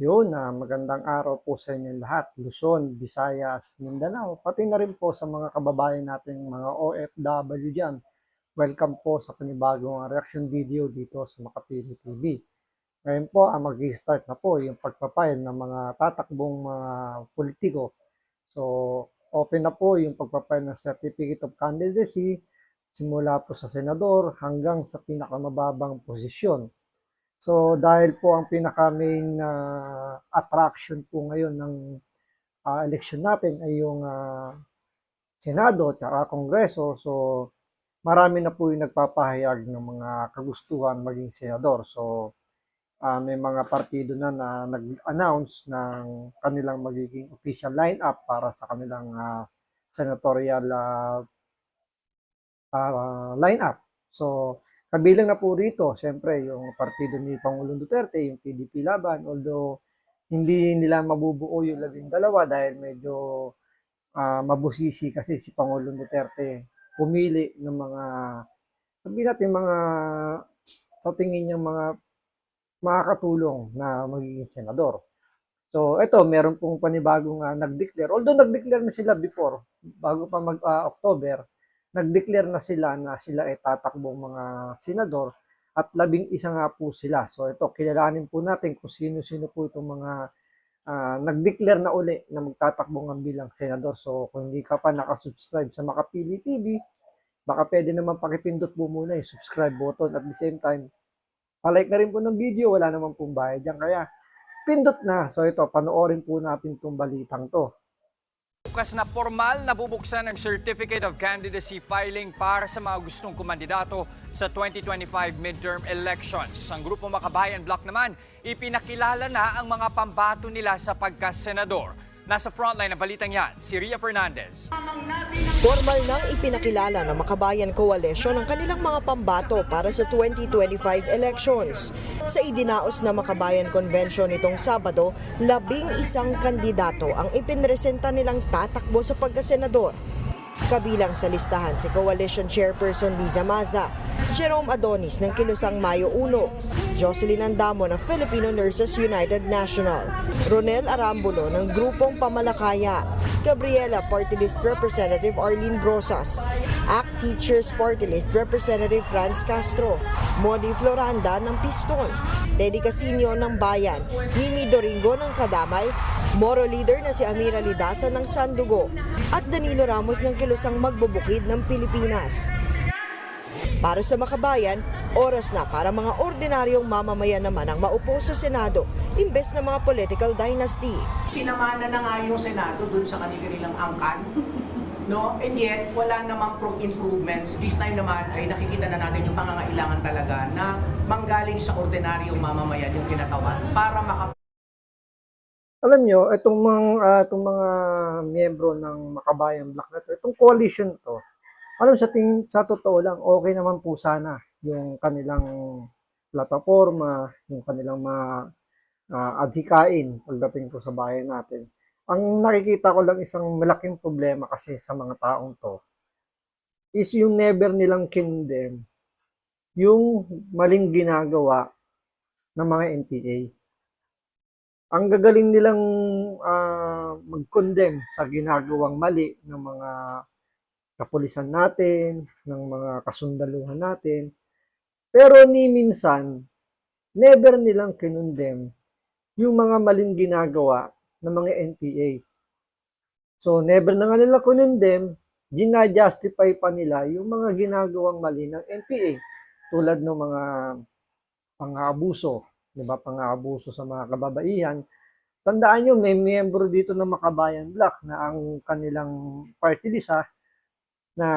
Magandang araw po sa inyong lahat, Luzon, Visayas, Mindanao, pati na rin po sa mga kababayan nating mga OFW dyan. Welcome po sa panibagong reaction video dito sa Makapili TV. Ngayon po, mag-start na po yung pagpapile ng mga tatakbong mga politiko. So, open na po yung pagpapile ng Certificate of Candidacy simula po sa senador hanggang sa pinakamababang posisyon. So dahil po ang pinaka-main attraction po ngayon ng election natin ay yung Senado at Kongreso. So marami na po yung nagpapahayag ng mga kagustuhan maging senador. So may mga partido na nag-announce ng kanilang magiging official lineup para sa kanilang senatorial lineup. So kabilang na po rito, siyempre, yung partido ni Pangulong Duterte, yung PDP Laban, although hindi nila mabubuo yung 12 dahil medyo mabusisi kasi si Pangulong Duterte pumili ng mga, sabihin natin, mga sa tingin niya mga makakatulong na magiging senador. So, ito, meron pong panibagong nag-declare. Although nag-declare na sila before, bago pa mag-October, nag-declare na sila ay tatakbong mga senador at 11 nga po sila. So, ito, kilalanin po natin kung sino-sino po itong mga nag-declare na uli na magtatakbong bilang senador. So, kung hindi ka pa nakasubscribe sa Makapili TV, baka pwede naman pakipindot po muna yung subscribe button at the same time, palike na rin po ng video, wala naman pong bayad dyan. Kaya, pindot na. So ito, panoorin po natin itong balitang to. Bukas na formal na bubuksan ang Certificate of Candidacy filing para sa mga gustong kumandidato sa 2025 midterm elections. Ang Grupo Makabayan Bloc naman, ipinakilala na ang mga pambato nila sa pagkasenador. Nasa frontline ng balitang yan, si Ria Fernandez. Formal nang ipinakilala ng Makabayan Coalition ang kanilang mga pambato para sa 2025 elections. Sa idinaos na Makabayan Convention nitong Sabado, 11 kandidato ang ipinresenta nilang tatakbo sa pagkasenador. Kabilang sa listahan si Coalition Chairperson Liza Maza, Jerome Adonis ng Kilusang Mayo 1, Jocelyn Andamo ng Filipino Nurses United National, Ronel Arambulo ng Grupong Pamalakaya, Gabriela Party List Representative Arlene Brosas, ACT Teachers Party List Representative Franz Castro, Modi Floranda ng Piston, Teddy Casino ng Bayan, Mimi Doringo ng Kadamay, Moro Leader na si Amira Lidasa ng Sandugo, at Danilo Ramos ng Kilusang Magbubukid ng Pilipinas. Para sa Makabayan, oras na para mga ordinaryong mamamayan naman ang maupo sa Senado imbes na mga political dynasty. Pinamana na nga yung Senado dun sa kanilang angkan, no? And yet, wala namang improvements. This time naman ay nakikita na natin yung pangangailangan talaga na manggaling sa ordinaryong mamamayan yung kinatawan para Alam nyo, itong mga miyembro ng Makabayan Bloc na ito, itong coalition to, sa totoo lang, okay naman po sana yung kanilang plataforma, yung kanilang adhikain pagdating po sa bayan natin. Ang nakikita ko lang isang malaking problema kasi sa mga taong to is yung never nilang kindem yung maling ginagawa ng mga NPA. Ang gagaling nilang mag-condemn sa ginagawang mali ng mga kapulisan natin, ng mga kasundaluhan natin. Pero ni minsan, never nilang kinondem yung mga maling ginagawa ng mga NPA. So, never na nga nila kinondem, gina-justify pa nila yung mga ginagawang mali ng NPA. Tulad ng mga pang-aabuso, diba? Pang-aabuso sa mga kababaihan. Tandaan nyo, may miyembro dito ng Makabayan Bloc na ang kanilang party list na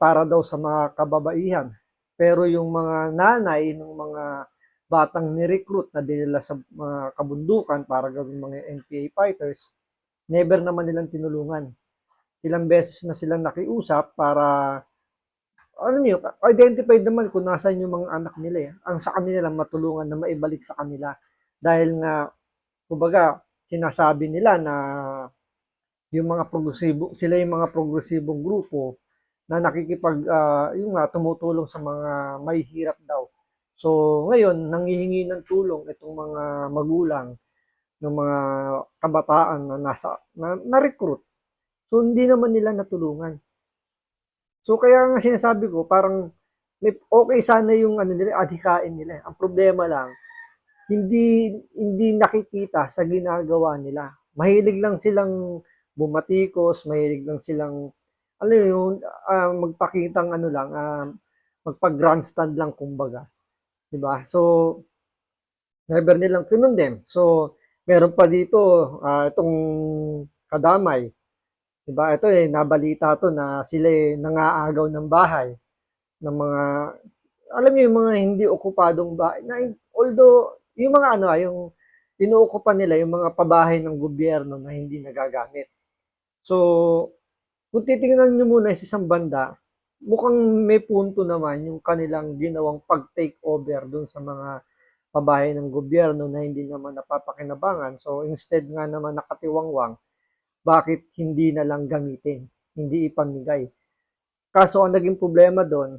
para daw sa mga kababaihan. Pero yung mga nanay ng mga batang ni-recruit na dinala sa mga kabundukan para gawing mga NPA fighters, never naman nilang tinulungan. Ilang beses na silang nakiusap para identified naman kung nasan yung mga anak nila. Ang sa kanila lang matulungan na maibalik sa kanila. Dahil nga, kumbaga, sinasabi nila na yung mga sila yung mga progresibong grupo na tumutulong sa mga may hirap daw. So, ngayon, nanghihingi ng tulong itong mga magulang ng mga kabataan na na-recruit. So hindi naman nila natulungan. So kaya nga sinasabi ko, parang okay sana yung ano nila, adhikain nila. Ang problema lang, hindi nakikita sa ginagawa nila. Mahilig lang silang bumatikos, mahilig lang silang ano yun, magpakitang ano lang, magpag-grandstand lang kumbaga, 'di ba? So never nilang kinondem. So meron pa dito itong kadamay, 'di ba? Ito nabalita to na sila nangaagaw ng bahay ng mga alam niyo yung mga hindi okupadong bahay na although yung mga ano yung inuokupan nila yung mga pabahay ng gobyerno na hindi nagagamit. So, kung titingnan niyo muna sa isang banda, mukhang may punto naman yung kanilang ginawang pag-take over dun sa mga pabahay ng gobyerno na hindi naman napapakinabangan. So, instead nga naman nakatiwangwang, bakit hindi na lang gamitin, hindi ipamigay. Kaso ang naging problema doon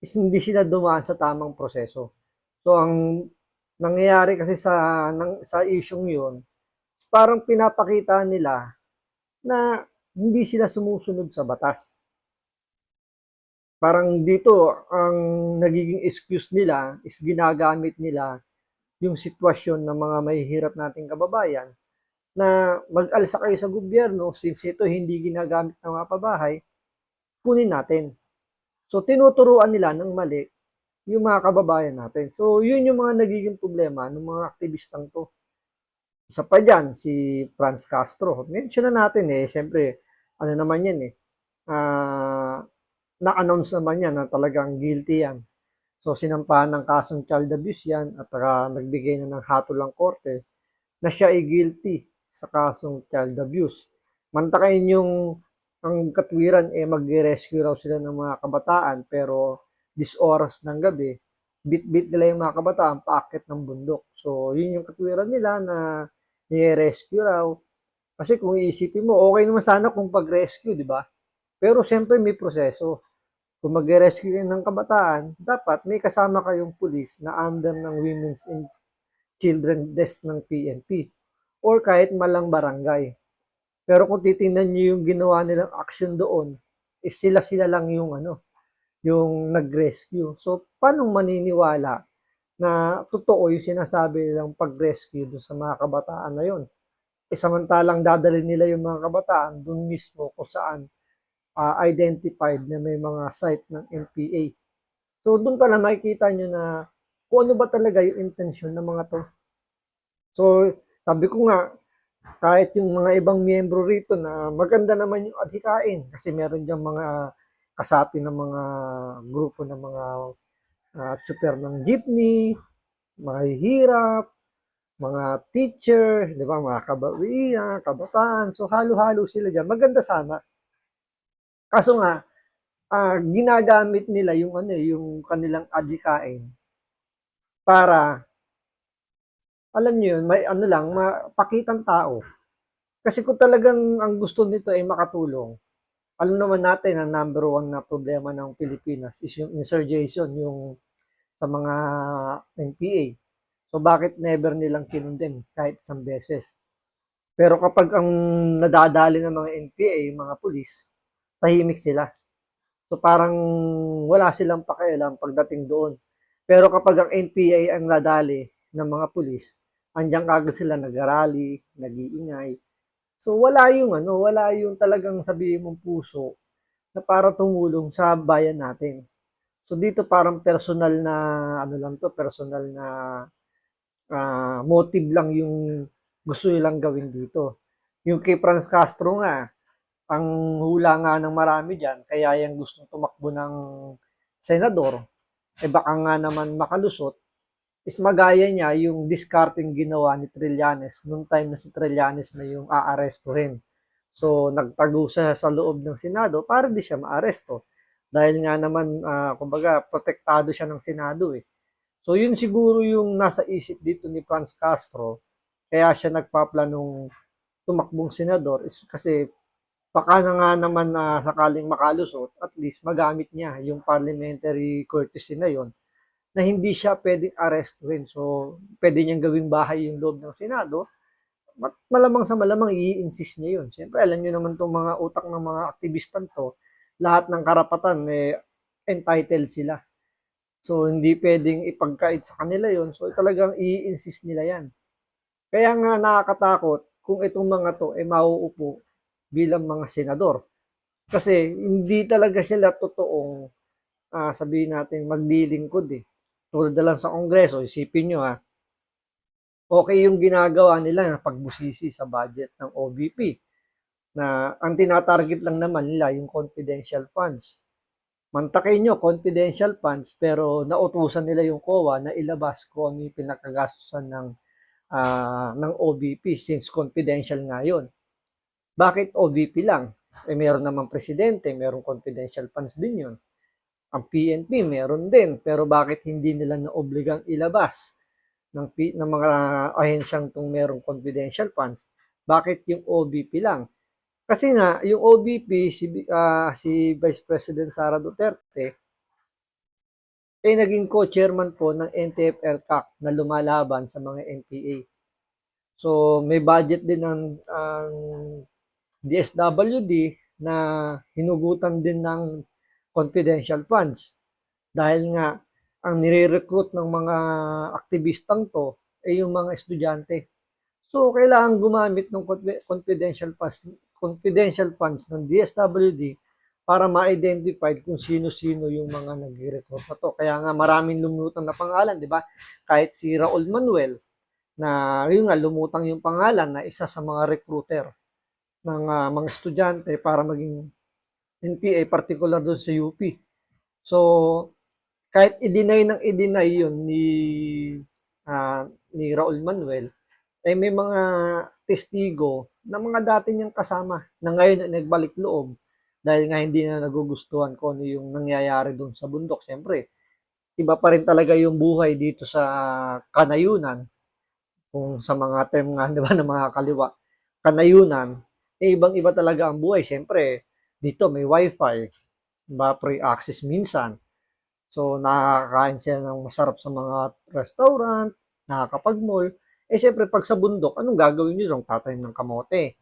is hindi sila dumaan sa tamang proseso. So ang nangyayari kasi sa isyung 'yun, parang pinapakita nila na hindi sila sumusunod sa batas. Parang dito ang nagiging excuse nila is ginagamit nila yung sitwasyon ng mga mahihirap nating kababayan na mag-alsa kayo sa gobyerno since ito hindi ginagamit ng mga pabahay, kunin natin. So tinuturuan nila ng mali yung mga kababayan natin. So yun yung mga nagiging problema ng mga aktivistang to. Isa pa dyan, si Franz Castro. Mention na natin siyempre, ano naman yan na-announce naman yan na talagang guilty yan. So sinampahan ng kasong child abuse yan at nagbigay na ng hatol ang korte na siya ay guilty sa kasong child abuse. Mantakain yung ang katwiran mag-rescue raw sila ng mga kabataan pero this oras ng gabi, bit-bit nila yung mga kabataan paakit ng bundok. So yun yung katwiran nila na ni-rescue raw. Kasi kung iisipin mo, okay naman sana kung pag-rescue, di ba? Pero siyempre may proseso. Kung mag-rescue ng kabataan, dapat may kasama kayong pulis na under ng Women's and Children Desk ng PNP or kahit malang barangay. Pero kung titingnan niyo yung ginawa nilang action doon, is sila lang yung yung nag-rescue. So, paano maniniwala na totoo yung sinasabi nilang pag-rescue doon sa mga kabataan na yun? Samantalang dadalhin nila yung mga kabataan doon mismo kung saan identified na may mga site ng NPA. So, doon pala makikita nyo na kung ano ba talaga yung intensyon ng mga to. So, sabi ko nga, kahit yung mga ibang miyembro rito na maganda naman yung adhikain kasi meron diyang mga kasapi ng mga grupo ng mga tsuper ng jeepney, mga hihirap, mga teacher, di ba, mga kabawian, kabataan. So, halo-halo sila dyan. Maganda sana. Kaso nga, ginagamit nila yung yung kanilang adhikain para alam niyo yun, may lang, mapakitang tao. Kasi kung talagang ang gusto nito ay makatulong, alam naman natin ang number one na problema ng Pilipinas is yung insurgation, yung sa mga NPA. So bakit never nilang kinundem kahit isang beses? Pero kapag ang nadadali ng mga NPA, yung mga pulis, tahimik sila. So parang wala silang pakialam pagdating doon. Pero kapag ang NPA ang nadali ng mga pulis, andiyan kagad sila nag-rally, nag-iingay. So wala yung wala yung talagang sabihin mong puso na para tumulong sa bayan natin. So dito parang personal na lang to, personal na motive lang yung gusto nilang gawin dito. Yung kay Franz Castro nga, ang hula nga ng marami dyan, kaya yung gustong tumakbo ng senador, baka nga naman makalusot, is magaya niya yung discarding ginawa ni Trillanes nung time na si Trillanes na yung aarestuhin. So, nagtago siya sa loob ng Senado para di siya maaresto. Dahil nga naman, kumbaga, protektado siya ng Senado eh. So, yun siguro yung nasa isip dito ni Franz Castro. Kaya siya nagpaplanong tumakbong senador is kasi baka na nga naman na sakaling makalusot, at least magamit niya yung parliamentary courtesy na yon na hindi siya pwedeng arrestuin. So, pwede niyang gawing bahay yung loob ng Senado malamang sa malamang i-insist niya yun. Siyempre, alam niyo naman itong mga utak ng mga aktivistan to, lahat ng karapatan, entitled sila. So, hindi pwedeng ipagkait sa kanila yon. So, talagang i-insist nila yan. Kaya nga nakakatakot kung itong mga to ay mauupo bilang mga senador. Kasi hindi talaga sila totoong, sabihin natin, maglilingkod eh. Tulad na lang sa Kongreso, isipin nyo okay yung ginagawa nila na pagbusisi sa budget ng OVP na ang tinatarget lang naman nila yung confidential funds. Mantakin nyo, confidential funds, pero nautusan nila yung COA na ilabas kung ano yung pinakagastusan ng OVP since confidential nga yun. Bakit OVP lang? Meron naman presidente, meron confidential funds din yun. Ang PNP meron din, pero bakit hindi nila naobligang ilabas ng mga ahensyang itong merong confidential funds? Bakit yung OVP lang? Kasi nga, yung OVP, si Vice President Sara Duterte, naging co-chairman po ng NTF-ELCAC na lumalaban sa mga NPA. So, may budget din ang DSWD na hinugutan din ng confidential funds. Dahil nga, ang nire-recruit ng mga aktivistang to ay yung mga estudyante. So, kailangan gumamit ng confidential funds ng DSWD para ma-identify kung sino-sino yung mga nag-recruit na to. Kaya nga maraming lumutang na pangalan, di ba? Kahit si Raul Manuel, na yun nga, lumutang yung pangalan na isa sa mga recruiter ng mga estudyante para maging NPA, particular doon sa UP. So, kahit i-deny yun ni Raul Manuel, may mga testigo na mga dati niyang kasama na ngayon ay nagbalik loob dahil nga hindi na nagugustuhan ko ano yung nangyayari doon sa bundok. Siyempre, iba pa rin talaga yung buhay dito sa kanayunan. Kung sa mga term nga, di ba, ng mga kaliwa, kanayunan, ibang-iba talaga ang buhay. Siyempre, dito may wifi, diba, free access minsan. So, nakakain sila ng masarap sa mga restaurant, nakakapag-mall. Siyempre, pag sa bundok, anong gagawin nyo doon? Tatanim ng kamote,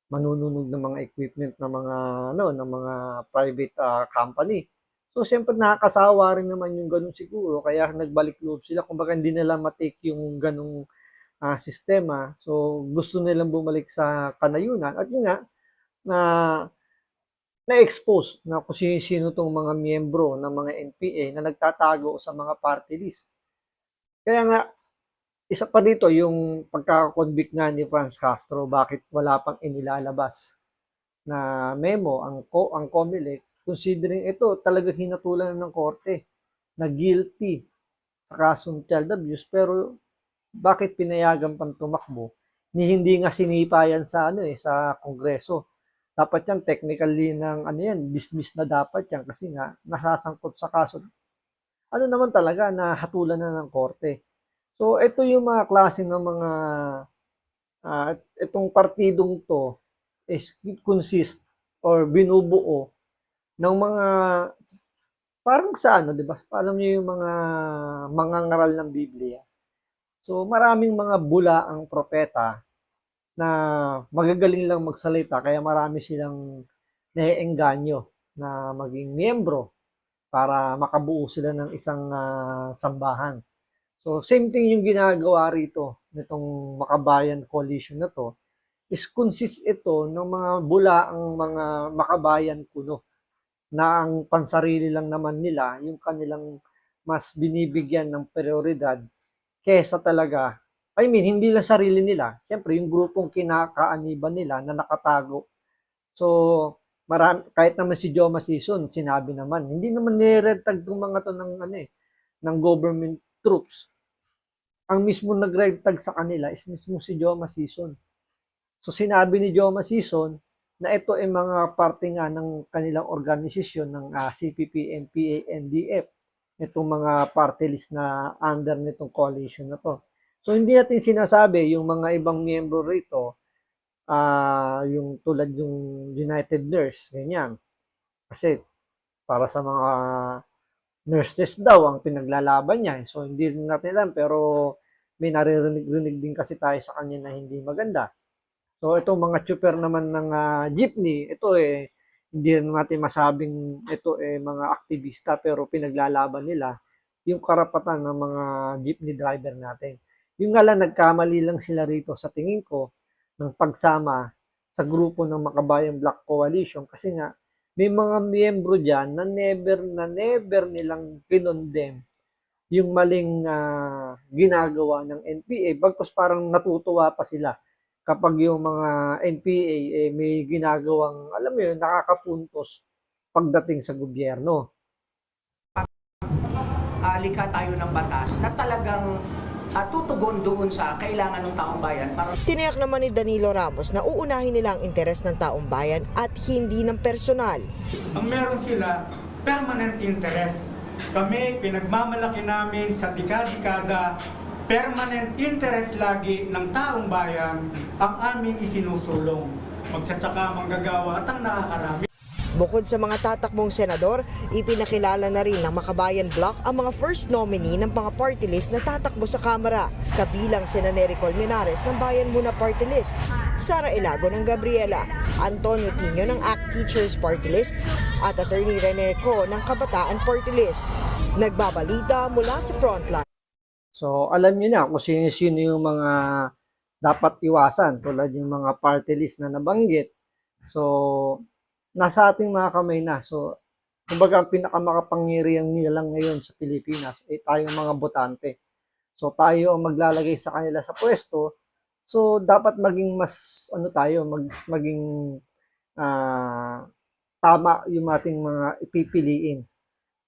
manununog ng mga equipment ng mga private company. So, siyempre, nakakasawa rin naman yung ganun siguro. Kaya nagbalik loob sila. Kumbaga, hindi nila matake yung ganung sistema. So, gusto nilang bumalik sa kanayunan. At yun nga, na-expose na kung sino itong mga miyembro ng mga NPA na nagtatago sa mga party list. Kaya nga, isa pa dito yung pagkakakonvict nga ni Franz Castro, bakit wala pang inilalabas na memo ang COMELEC, considering ito talaga hinatulan ng korte na guilty sa kasong child abuse, pero bakit pinayagan pang tumakbo ni hindi nga sinipa yan sa Kongreso. Dapat yan technically dismiss na dapat yan kasi nga nasasangkot sa kaso. Ano naman talaga na hatulan na ng korte. So ito yung mga klase ng mga itong partidong to is consist or binubuo ng mga parang sa di ba? Alam niyo yung mga mangangaral ng Biblia. So, maraming mga bula ang propeta na magagaling lang magsalita kaya marami silang naiengganyo na maging miyembro para makabuo sila ng isang sambahan. So, same thing yung ginagawa rito nitong Makabayan Coalition na to is consist ito ng mga bula ang mga makabayan kuno na ang pansarili lang naman nila yung kanilang mas binibigyan ng prioridad kesa talaga, hindi lang sarili nila. Siyempre, yung grupong kinakaaniban nila na nakatago. So, kahit naman si Joma Sison, sinabi naman, hindi naman niredtag itong mga to ng government troops. Ang mismo nagredtag sa kanila is mismo si Joma Sison. So, sinabi ni Joma Sison na ito ay mga parte nga ng kanilang organisasyon ng CPP, NPA, NDF. Itong mga party list na under nitong coalition na to. So, hindi natin sinasabi yung mga ibang miyembro rito, yung tulad yung United Nurse, ganyan. Kasi, para sa mga nurses daw, ang pinaglalaban niya. So, hindi natin alam, pero may naririnig-rinig din kasi tayo sa kanya na hindi maganda. So itong mga chopper naman ng jeepney, ito hindi rin natin masabing ito mga aktivista pero pinaglalaban nila yung karapatan ng mga jeepney driver natin. Yung nga lang nagkamali lang sila rito sa tingin ko ng pagsama sa grupo ng Makabayan Black Coalition kasi nga may mga miyembro diyan na never nilang kinondem yung maling ginagawa ng NPA bagkus parang natutuwa pa sila kapag yung mga NPA may ginagawang alam mo yun nakakapuntos pagdating sa gobyerno. Likha tayo ng batas na talagang tutugon doon sa kailangan ng taong bayan para Tiniyak naman ni Danilo Ramos na uunahin nila ang interes ng taong bayan at hindi ng personal. Ang meron sila, permanent interest. Kami, pinagmamalaki namin sa dekada-dekada, permanent interest lagi ng taong bayan ang aming isinusulong. Magsasaka, manggagawa at ang nakakarami. Bukod sa mga tatakbong senador, ipinakilala na rin ng Makabayan Bloc ang mga first nominee ng mga party list na tatakbo sa Kamara, kabilang sina Nery Colmenares ng Bayan Muna Party List, Sara Ilago ng Gabriela, Antonio Tino ng ACT Teachers Party List, at Attorney Rene Co ng Kabataan Party List. Nagbabalita mula sa Frontline. So alam niyo na kung sino-sino yung mga dapat iwasan tulad yung mga party list na nabanggit. So nasa ating mga kamay na. So, kumbaga ang pinakamakapangyarihan nila lang ngayon sa Pilipinas ay tayong mga botante. So, tayo ang maglalagay sa kanila sa pwesto. So, dapat maging mas, maging tama yung ating mga ipipiliin.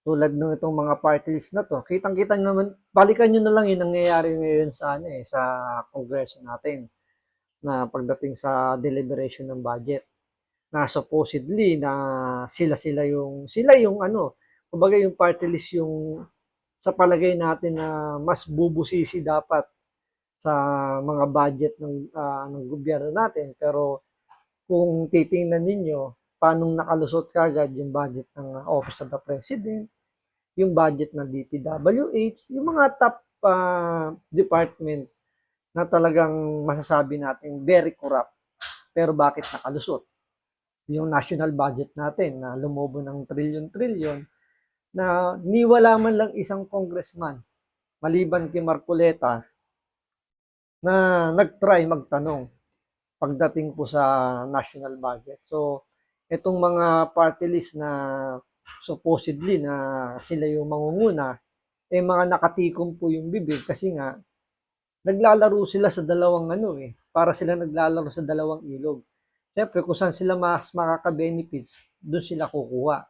Tulad ng itong mga party list na to. Kitang-kita naman, balikan nyo na lang yung nangyayari ngayon sa, sa kongreso natin na pagdating sa deliberation ng budget na supposedly na sila yung kumbaga yung party list yung sa palagay natin na mas bubusisi dapat sa mga budget ng gobyerno natin pero kung titingnan ninyo paano nakalusot kagad yung budget ng Office of the President, yung budget ng DPWH, yung mga top department na talagang masasabi natin very corrupt pero bakit nakalusot? Yung national budget natin na lumobo ng trilyon-trilyon na niwala man lang isang congressman maliban kay Marcoleta na nag-try magtanong pagdating po sa national budget. So, itong mga party list na supposedly na sila yung mangunguna, mga nakatikom po yung bibig kasi nga naglalaro sila sa dalawang para sila naglalaro sa dalawang ilog. Siyempre, kung saan sila mas makaka-benefits, doon sila kukuha.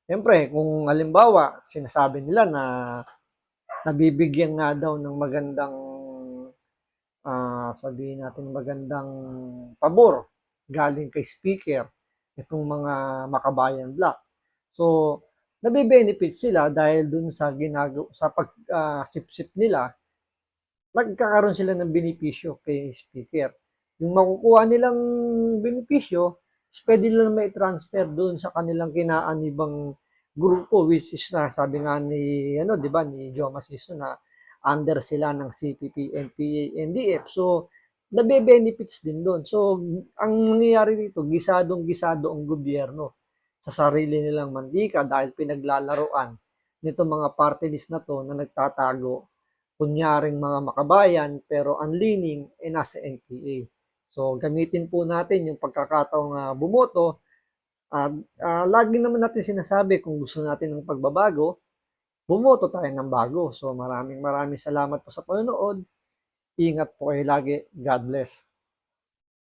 Siyempre, kung halimbawa, sinasabi nila na nabibigyan nga daw ng magandang, sabihin natin magandang pabor galing kay Speaker, itong mga Makabayan Bloc. So, nabibenefit sila dahil dun sa pag-sip-sip nila, nagkakaroon sila ng benepisyo kay Speaker. Yung makukuha nilang benepisyo, pwede nila may transfer doon sa kanilang kinaanibang grupo which is na sabi nga ni di ba ni Joma Siso na under sila ng CPP, NPA, NDF. So nabe-benefits din doon. So ang nangyayari dito, gisadong-gisado ang gobyerno sa sarili nilang mantika dahil pinaglalaroan nito mga party list na to na nagtatago kunyaring mga makabayan pero ang leaning nasa NPA. So, gamitin po natin yung pagkakataong bumoto. Lagi naman natin sinasabi kung gusto natin ng pagbabago, bumoto tayo ng bago. So, maraming salamat po sa panonood. Ingat po kayo lagi. God bless.